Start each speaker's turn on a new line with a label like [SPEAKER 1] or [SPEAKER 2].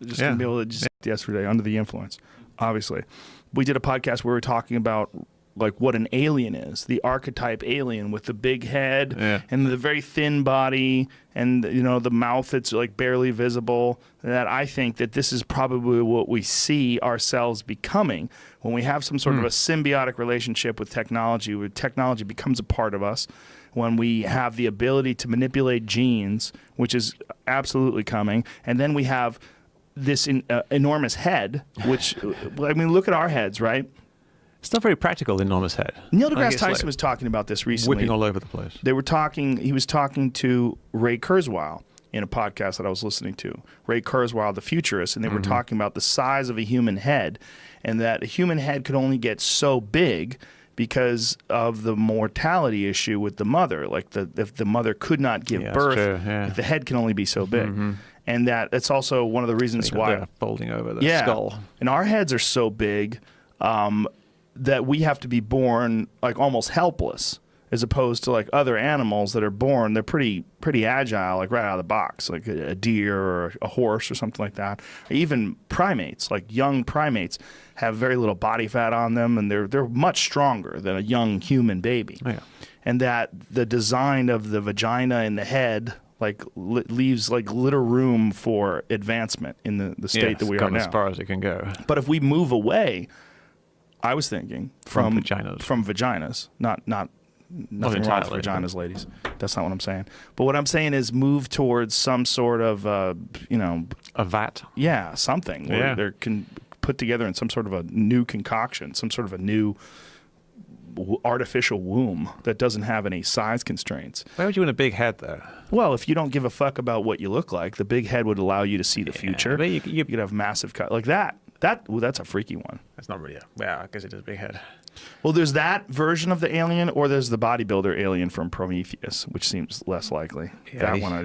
[SPEAKER 1] Just going to be able to just yesterday under the influence, obviously. We did a podcast where we were talking about like what an alien is, the archetype alien with the big head and the very thin body and, you know, the mouth that's like barely visible. That I think that this is probably what we see ourselves becoming when we have some sort of a symbiotic relationship with technology, where technology becomes a part of us, when we have the ability to manipulate genes, which is absolutely coming, and then we have this enormous head, which, I mean, look at our heads, right?
[SPEAKER 2] It's not very practical, the enormous head.
[SPEAKER 1] Neil deGrasse Tyson was talking about this recently.
[SPEAKER 2] Whipping all over the place.
[SPEAKER 1] He was talking to Ray Kurzweil in a podcast that I was listening to. Ray Kurzweil, the futurist, and they were talking about the size of a human head, and that a human head could only get so big because of the mortality issue with the mother. Like if the mother could not give birth, the head can only be so big. And that's also one of the reasons why
[SPEAKER 2] they're folding over the skull.
[SPEAKER 1] And our heads are so big that we have to be born like almost helpless, as opposed to like other animals that are born, they're pretty agile, like right out of the box, like a deer or a horse or something like that. Even primates, like young primates, have very little body fat on them, and they're much stronger than a young human baby. Oh, yeah. And that the design of the vagina and the head like leaves like little room for advancement in the state that we are now.
[SPEAKER 2] As far as it can go.
[SPEAKER 1] But if we move away, I was thinking from vaginas, not nothing wrong with vaginas, ladies. That's not what I'm saying. But what I'm saying is move towards some sort of, a
[SPEAKER 2] vat.
[SPEAKER 1] Yeah, something where they're put together in some sort of a new concoction, some sort of a new artificial womb that doesn't have any size constraints.
[SPEAKER 2] Why would you want a big head, though?
[SPEAKER 1] Well, if you don't give a fuck about what you look like, the big head would allow you to see the future. You could have massive cut like that. That's a freaky one.
[SPEAKER 2] That's not really I guess it is a big head.
[SPEAKER 1] Well, there's that version of the alien, or there's the bodybuilder alien from Prometheus, which seems less likely. That one I